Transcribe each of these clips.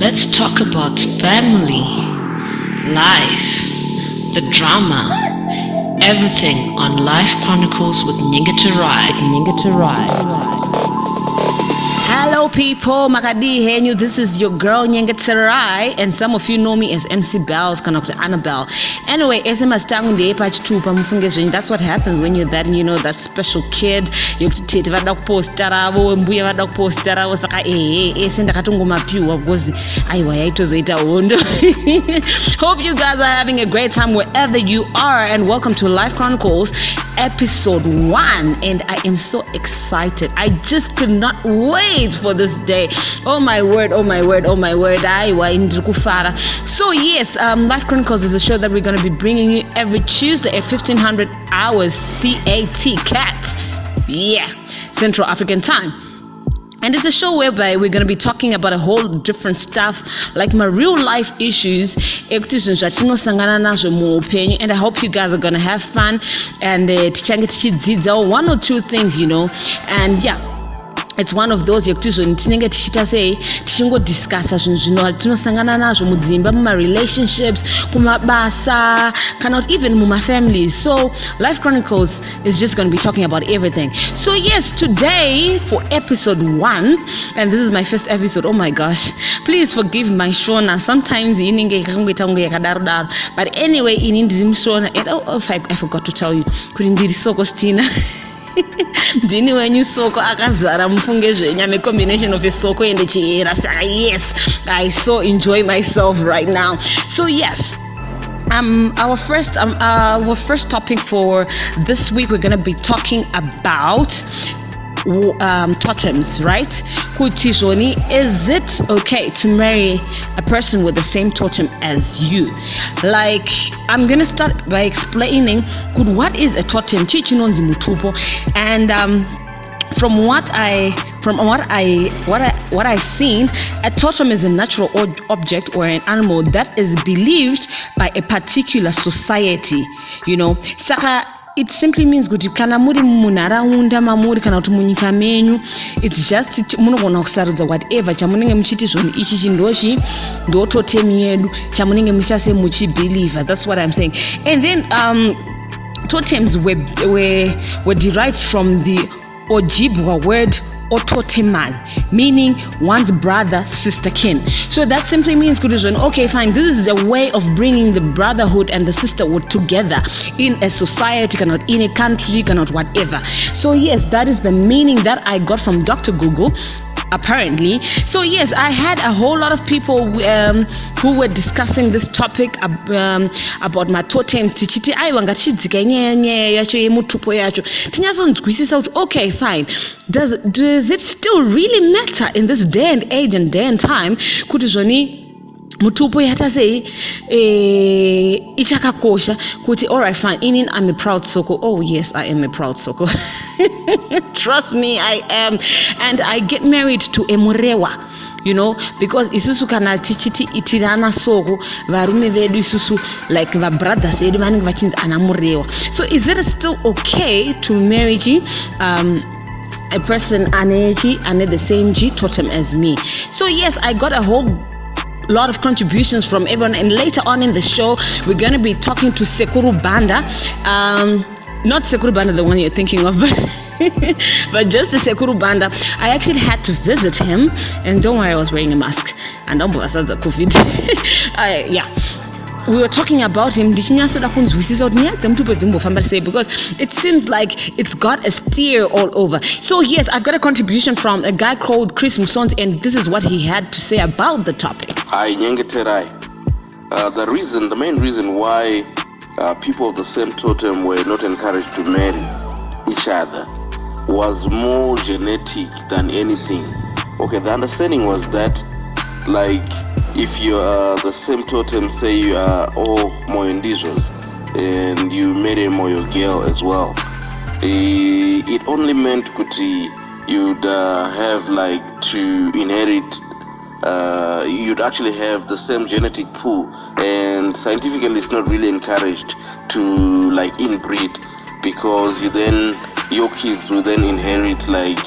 Let's talk about family, life, the drama, everything on Life Chronicles with Nyengeterai. Hello people, Makadi Henyu, this is your girl Nyengeterai, and some of you know me as MC Bells, Kanokta Annabelle. Anyway, SMS tangu ndiye page 2 pamufungezweni. That's what happens when you're that, you know, that special kid. Yokutete vada kupostara, mbuya vada kupostara, saka senda katungu mapiwa gozi. Aiwa yaitozoita wondo. Hope you guys are having a great time wherever you are, and welcome to Life Chronicles episode 1, and I am so excited. I just could not wait for this day. Oh my word. So yes, Life Chronicles is a show that we're going to be bringing you every Tuesday at 1500 hours CAT. Yeah, Central African Time. And it's a show whereby we're going to be talking about a whole different stuff, like my real life issues. And I hope you guys are going to have fun and one or two things, you know. And yeah, it's one of those tinenge tichita tishingo discussa zvinhu tinosangana nazvo mudzimba, muma relationships, kumabasa, cannot even muma families. So Life Chronicles is just going to be talking about everything. So yes, today for episode 1, and this is my first episode, oh my gosh, please forgive my shona. Sometimes but anyway, in shona, and I forgot to tell you, kurindiri soko stina. Dini when you soko akazara mfungezweni. I'm a combination of a soko and a chiera. Yes, I so enjoy myself right now. So yes, our first topic for this week, we're gonna be talking about totems, right? Kutishoni, is it okay to marry a person with the same totem as you? Like, I'm gonna start by explaining what is a totem. Chichinonzi Mutopo, and from what I've seen, a totem is a natural object or an animal that is believed by a particular society, you know. Saka, it simply means kuti kana muri munharaunda mamuri kana kuti munyika menyu, it's just munogona kusarudza whatever chamunenge muchiti zvinhu ichi chindoshi ndo totem yedu chamunenge muchase muchibelieve. That's what I'm saying. And then totems were derived from the Ojibwa word ototeman, meaning one's brother, sister, kin. So that simply means, okay, fine, this is a way of bringing the brotherhood and the sisterhood together in a society, cannot in a country, cannot whatever. So yes, that is the meaning that I got from Dr. Google, apparently. So yes, I had a whole lot of people who were discussing this topic about my totem. Okay, fine, does it still really matter in this day and age and day and time kuti zvoni Mutopo yata say ichakakosha kuti alright fine, I'm a proud soko. Oh yes, I am a proud soko. Trust me, I am. And I get married to a Murewa, you know, because isusu kana tichiti itirana soko varume vedu isusu, like the brothers edu vanenge vachinzi ana Murewa. So is it still okay to marry a person ane the same G totem as me? So yes, I got a whole lot of contributions from everyone, and later on in the show we're going to be talking to Sekuru Banda, not Sekuru Banda the one you're thinking of, but just the Sekuru Banda. I actually had to visit him, and don't worry, I was wearing a mask, and don't bother the COVID. Yeah, we were talking about him because it seems like it's got a steer all over. So yes, I've got a contribution from a guy called Chris Musons, and this is what he had to say about the topic. Hi, Nyengeterai. The main reason why people of the same totem were not encouraged to marry each other was more genetic than anything. Okay, the understanding was that, like, if you are the same totem, say you are all Moyendizos, and you marry a Moyo girl as well, it only meant kuti you'd have like to inherit, you'd actually have the same genetic pool, and scientifically it's not really encouraged to like inbreed, because your kids will then inherit like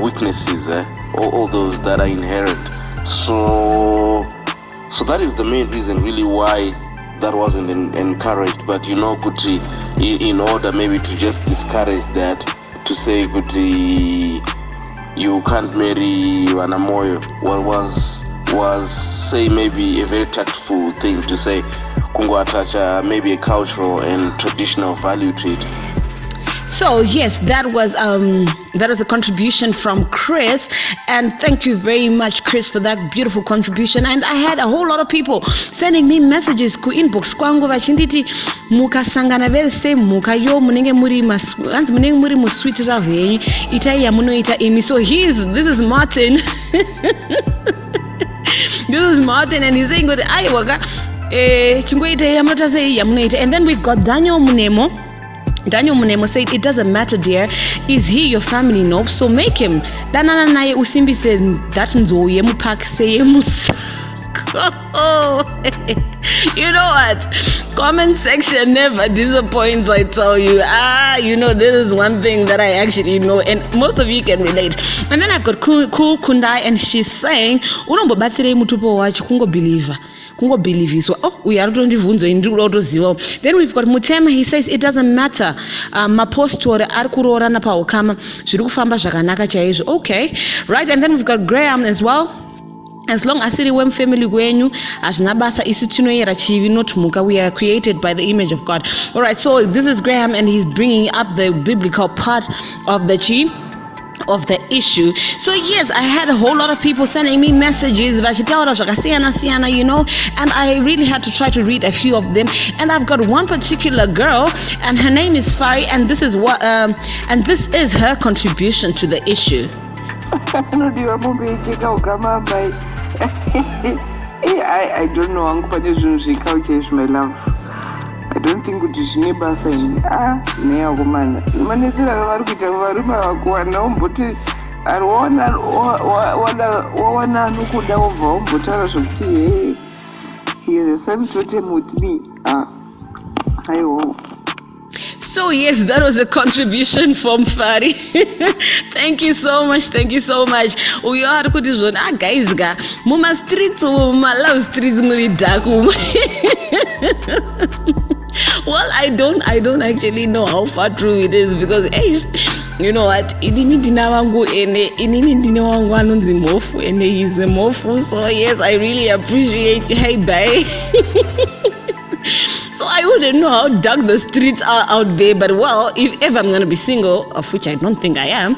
weaknesses, all those that are inherent. So that is the main reason really why that wasn't encouraged. But Kuti, in order maybe to just discourage that, to say Kuti, you can't marry Wanamoyo, was say maybe a very tactful thing to say, Kungo attach maybe a cultural and traditional value to it. So yes, that was a contribution from Chris, and thank you very much, Chris, for that beautiful contribution. And I had a whole lot of people sending me messages ku inbox kwangu vachinditi mukasangana very same muka yo munenge muri musweet zvenyu itai yamunoita imi. So this is Martin. This is Martin, and he's saying kuti ai waka chingoita yamunota sei yamunoita. And then we've got Daniel Munemo said, it doesn't matter, dear. Is he your family? Nope. So make him. Danana naye usimbi said that nzo yemu pak say You know what? Comment section never disappoints, I tell you. This is one thing that I actually know, and most of you can relate. And then I've got Cool Kundai, and she's saying, Unombo batsire Mutopo wachi kungo believer. So we are doing the. Then we've got Mutema. He says it doesn't matter. Mapostori arkurora na paokama zvirikufamba zvakanaka chaizvo. Okay, right. And then we've got Graham as well. As long as it went family wenyu hazvina basa isu tinoyera chivi not muka. We are created by the image of God. All right. So this is Graham, and he's bringing up the biblical part of the issue. So yes, I had a whole lot of people sending me messages, and I really had to try to read a few of them. And I've got one particular girl, and her name is Fari, and this is her contribution to the issue. I don't know, my love. I don't think it is neighbor saying, woman. Manizira Varkuta Varuma Kuana, but I wanna look over, but I was he is the same totem with me. So yes, that was a contribution from Fari. Thank you so much. We are guys, muma streets, muma love streets, muri dark. Well, I don't actually know how far true it is, because you know what? Inini dinawangu ene anunzi mofu ene is a mofu. So yes, I really appreciate. Hey, bye. So I wouldn't know how dark the streets are out there, but well, if ever I'm gonna be single, of which I don't think I am,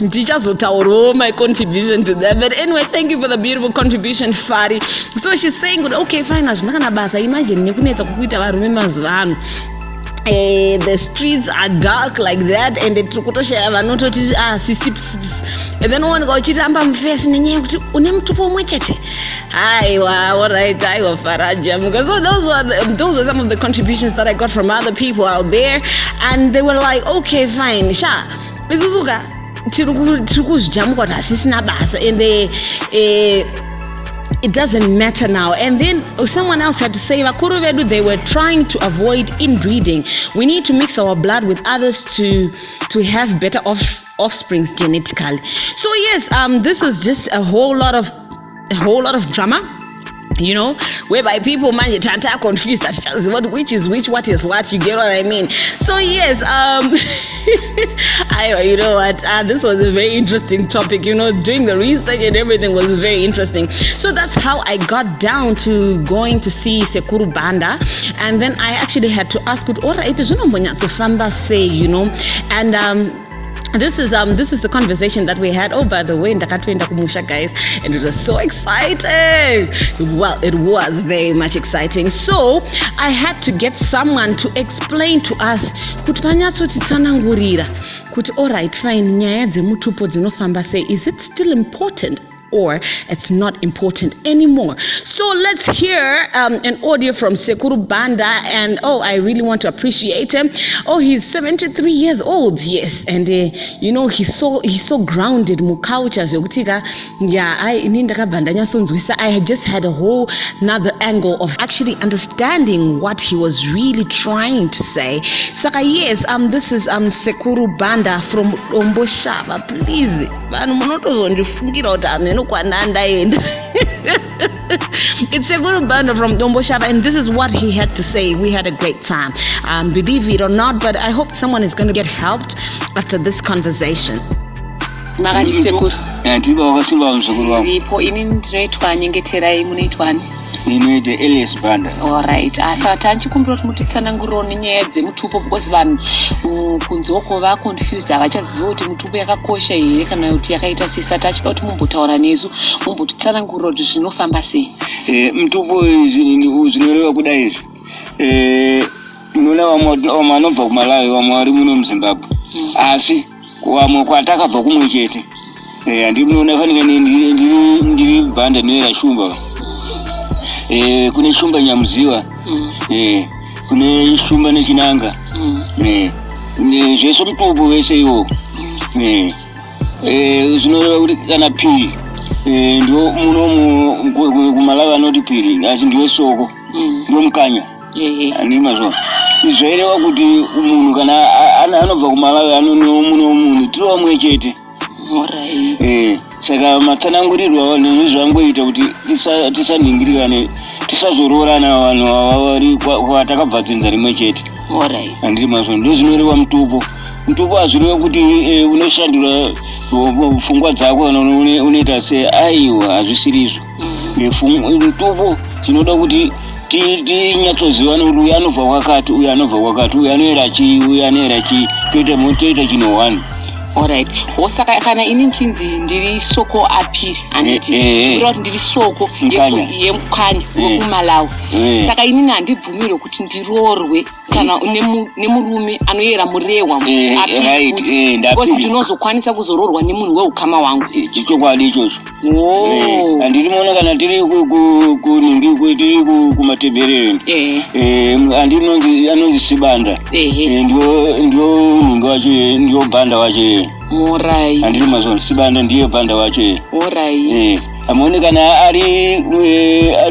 just will my contribution to that. But anyway, thank you for the beautiful contribution, Fari. So she's saying, okay, fine, imagine the streets are dark like that, and the trukutosha not and then one go chitamba mfesi nenye kuti une mutopo mwechete. All right, faraja. Because those were some of the contributions that I got from other people out there, and they were like, okay, fine, sha bizuzuka tirikuzjamuka kuti hasisina basa, and it doesn't matter now. And then someone else had to say, they were trying to avoid inbreeding. We need to mix our blood with others to have better offsprings genetically. So yes, this was just a whole lot of drama, whereby people are confused as which is which, what is what, you get what I mean? So yes, this was a very interesting topic, doing the research and everything was very interesting. So that's how I got down to going to see Sekuru Banda, and then I actually had to ask, and this is the conversation that we had. Oh, by the way, ndakatoenda kumusha, guys, and it was so exciting. Well, it was very much exciting. So I had to get someone to explain to us kuti panyatsotitsanangurira kuti all right, fine, nyaya dzemutupo dzinofamba sei, is it still important? or it's not important anymore. So let's hear an audio from Sekuru Banda, and I really want to appreciate him. He's 73 years old, yes, and he's so grounded mu culture zokutika. I had just had a whole another angle of actually understanding what he was really trying to say. Saka, yes, this is Sekuru Banda from Omboshava. Please, it's Sekuru Banda from Omboshava, and this is what he had to say. We had a great time. Believe it or not, but I hope someone is going to get helped after this conversation. Nyengeterai munoitwani? Inoite Elias Banda. Alright. Asa tanchikumbira kuti mutitsananguriro nenyaya dzemutupo, because vanhu kunzoko va confused, havachaziva kuti mutupo yakakosha here kana kuti yakaita sei. Saka tachida kuti mumbotaura nesu, mumbotitsanangurira kuti zvinofamba sei. Mutupo zvinoreva kudai izvi. Nuna vamwe vanobva kuMalawi, vamwe vari muno muZimbabwe. Asi vamwe kwatakabva kumwe chete. Ndinoona fanika ndiri Banda rinoera Shumba. Kune Shumba Nyamuziwa, kune Shumba neChinanga, zvese mutupo wese iwo. Zvinoreva kuti kana Phiri ndio muno kuMalawi anoti Phiri, asi ndiwe Soko, ndio Mukanya. Andimazvo zvaireva kuti munhu kana anobva kuMalawi muno munhu tiri vamwe chete. Saka matsanangurirwa nezvangoita kuti tisaningirikane, tisazororana vanhu vari kwatakabva dzinza rimwe chete. Andiri mazvo ndo zvinoreva mutupo. Mutupo hazvireva kuti unoshandura pfungwa dzako unoita aiwa, hazvisiri izvo. Mutupo zvinoda kuti tinyatsoziva kuti uyu anobva kwakati, uyu anobva kwakati, uyu anoera chii, uyu anoera chii, toita chinhu one. Alright. Osaka kana ini nchinzi ndiri Soko aPhiri, anditi zviro kuti ndiri Soko yemukanya wekuMalawi. Saka ini handibvumirwe kuti ndirorwe kana nemurume anoyera murewa aPhiri, because ndinozokwanisa kuzororwa nemunhu weukama wangu. Chokwadi ichocho. Handiri muona kana tiri tiri kumateberero. Handinonzi anonzi Sibanda. Ndio nhinga wacho, ndio Banda wacho. Alright. Handiri mazvo Sibanda ndiye Banda wacho. Alright. Amoni kana ari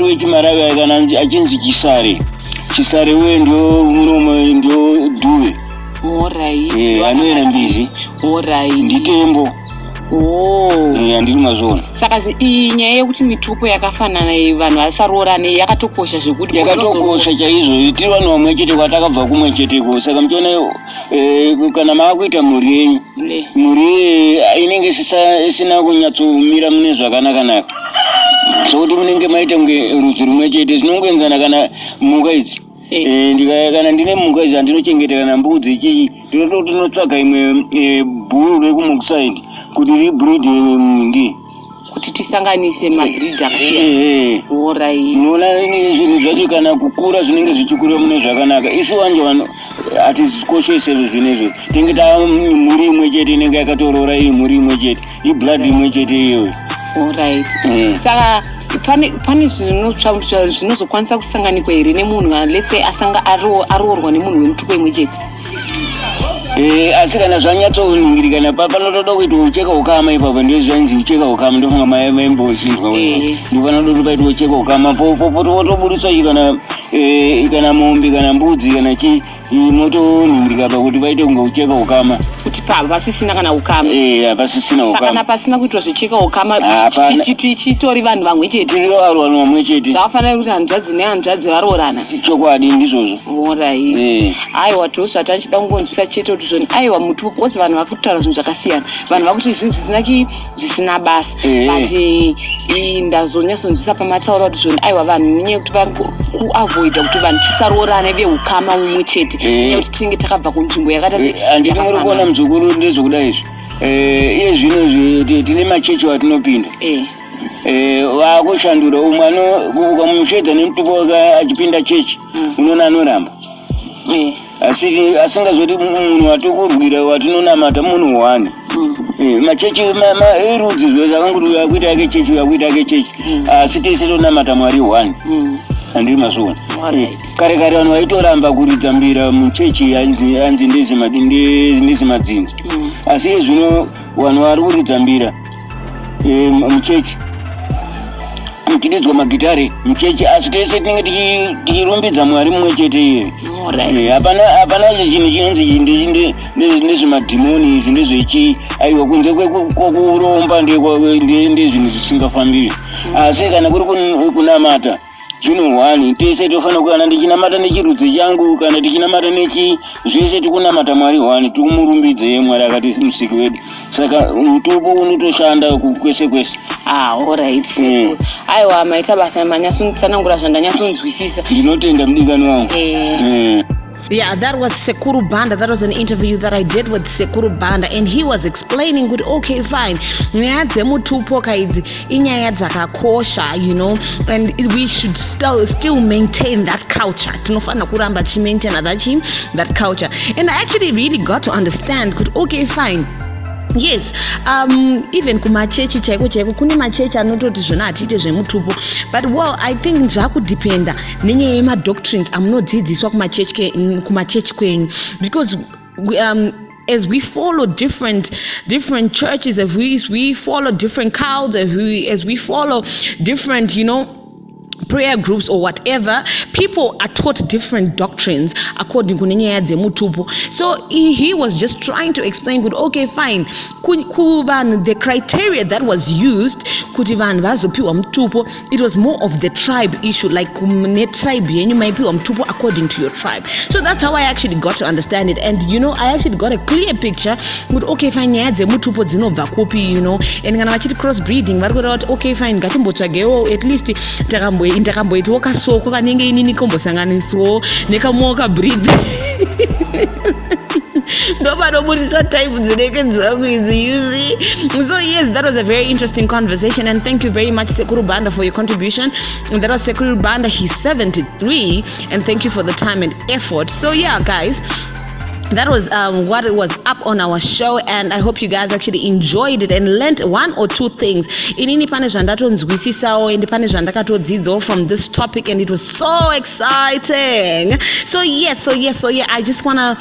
wechiMalawi kana achinzi Chisare we ndio munomo ndio Duve. Alright. Anoera Mbizi. Alright. Nditembo. Handiri mazvo. Saka inyaya yekuti mitupo yakafanana vanhu vasarorane yakatokosha zvekuti yakatokosha chaizvo. Tiri vanhu vamwe chete kwatakabva kumwe cheteko. Saka muchiona kana maakuita mhuri yenyu, mhuri inenge isina kunyatsomira mune zvakanaka, sokuti munenge maita kunge rudzi rumwe chete. Zvinongoenzana kana mhuka idzi. Kana ndine mhuka idzi handinochengeta kana mbudzi chichi, ndinotsvaga imwe bhuru rekumusaidi kuti ribreed ndi kuti tisanganise mabreed akasiyana. Noona zvinhu zvacho kana kukura zvinenge zvichikura mune zvakanaka. Isu vanje vanhu hatizikoshese zvinezvo. Tinenge tava mhuri imwe chete inenge yakatorora iri mhuri imwe chete, iblood imwe chete iyoyo. Alright. Saka pane zvinozokwanisa kusanganikwa here nemunhu, let's say asanga aroorwa nemunhu wemutupo imwe chete? Asi kana zvanyatsoningirikana panotoda kuita ucheka ukama ipapa, ndio zvanzi ucheka ukama, ndofunga maimbochizwa. Ndopanotoda paita ucheka ukama potoburitswa kana mombe kana mbudzi kana chii, motoningirika pakuti vaite kunge ucheka ukama, kuti pasisina kana ukama. Pasisina ukama. Saka pasina kuitwa zvicheka ukama, chitori vanhu vamwe chete. Tiri vanhu vamwe chete. Zvakafanira kuti hanzvadzi nehanzvadzi varoorana. Chokwadi ndizvozvo. Alright. Aiwa tosa tanchida kungonzwisa chete kuti zvoni aiwa mutupo, because vanhu vakutaura zvinhu zvakasiyana. Vanhu vakuti zvinhu zvisina basa. But ndazonyatsonzwisa pamataura kuti zvoni aiwa vanhu nenyaya yekuti kuavoida kuti vanhu tisaroorane veukama umwe chete. Nenyaya yekuti tinenge takabva kunzvimbo handiti muri kuona mudzukuru ndezvokudai izvi. Iye zvino tine machechi watinopinda. Vakushandura umwe ukamushedza nemutupo achipinda chechi, unoona anoramba. Asingazoti munhu watokurwira watinonamata munhu wani. machechi erudzi zvakangoti uyakuita ake chechi uyakuita ake chechi asi tese tonamata Mwari one andiri mazvona. Kare vanhu vaitoramba kuridza mbira muchechi yanzi ndezi madzinzi asi zvino vanhu vari kuridza mbira muchechi tichididzwa magitare muchechi asi tese tinenge tichirumbidza Mwari mumwe chete iye. Hapana chinhu chinonzi ndezvemadhimoni izvi ndezvechi aiwa kunze kwokuromba ndezvinhu zvisingafambiri asi kana kuri kunamata zvino one tese tofanira kana ndichinamata nechirudzi changu kana tichinamata nechi zvese tikunamata Mwari one tikumurumbidze Mwari akati musiki wedu. Saka mutupo unotoshanda kwese kwese. Alright. Aiwa maita basa manyasunditsanangura zvandanyasunzwisisa. Ndinotenda mudikani wangu. Yeah, that was Sekuru Banda. That was an interview that I did with Sekuru Banda, and he was explaining good. Okay, fine. Mutopo kaidzi inyaya dzakakosha, you know, and we should still maintain that culture. Tinofana kuramba chi maintain that culture. And I actually really got to understand. Good. Okay, fine. Yes, even kumachechi chaiko kune machechi anototi zvona atiite zvemutupo, but well, I think zvakudependa nenyaya yemadoctrines amunodzidziswa kumachechi kwenyu, because as we follow different churches, as we follow different cults, as we follow different, you know, prayer groups or whatever, people are taught different doctrines according to Mutopo. So he was just trying to explain, good, okay, fine, the criteria that was used, it was more of the tribe issue, like tribe you might be Mutopo according to your tribe. So that's how I actually got to understand it, and you know, I actually got a clear picture. Good, okay, fine, Mutopo dzinobva kupi, you know, and kana vachiti crossbreeding vari okay, fine, ngatimbotsvagewo at least ndakamboitawo kasoko kanenge inini kombosanganiswawo nekamwewo kabreed ndopanobudisa type dzinenge dzangu idzi, you see. So yes, that was a very interesting conversation, and thank you very much Sekuru Banda for your contribution. And that was Sekuru Banda, he's 73, and thank you for the time and effort. So yeah, guys, that was what it was up on our show, and I hope you guys actually enjoyed it and learned one or two things. Inini pane zvandatonzwisisawo ende pane zvandakatodzidzawo from this topic, and it was so exciting. So yes, I just wanna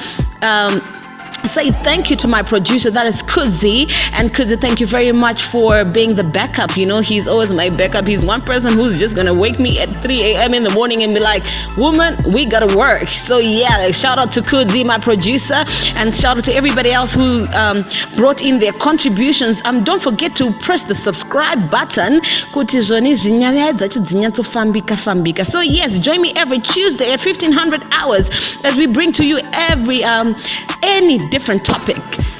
say thank you to my producer, that is Kudzi. And Kudzi, thank you very much for being the backup. You know, he's always my backup. He's one person who's just gonna wake me at 3 a.m. in the morning and be like, woman, we gotta work. So yeah, shout out to Kudzi, my producer, and shout out to everybody else who brought in their contributions. Don't forget to press the subscribe button. So yes, join me every Tuesday at 1500 hours as we bring to you every any different topic,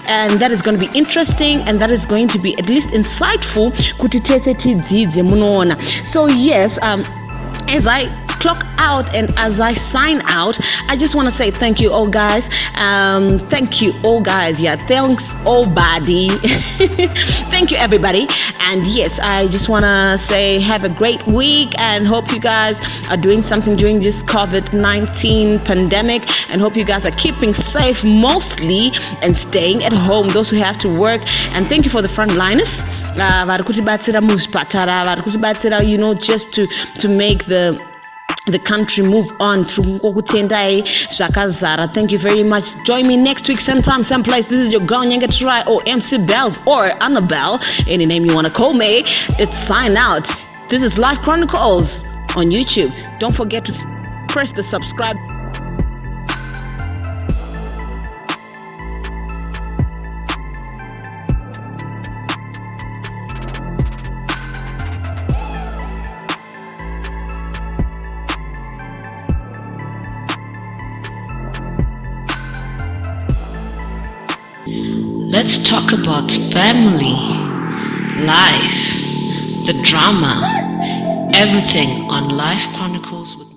and that is going to be interesting, and that is going to be at least insightful. So yes, as I clock out and as I sign out, I just want to say thank you all guys. Thank you all guys. Yeah, thanks all body. Thank you everybody. And yes, I just want to say have a great week, and hope you guys are doing something during this COVID-19 pandemic, and hope you guys are keeping safe mostly and staying at home, those who have to work. And thank you for the frontliners, you know, just to make the country move on through Zakazara. Thank you very much. Join me next week, same time, same place. This is your girl Nyengeterai, or MC Bells, or Annabelle, any name you want to call me. It's sign out. This is Life Chronicles on YouTube. Don't forget to press the subscribe. Let's talk about family, life, the drama, everything on Life Chronicles with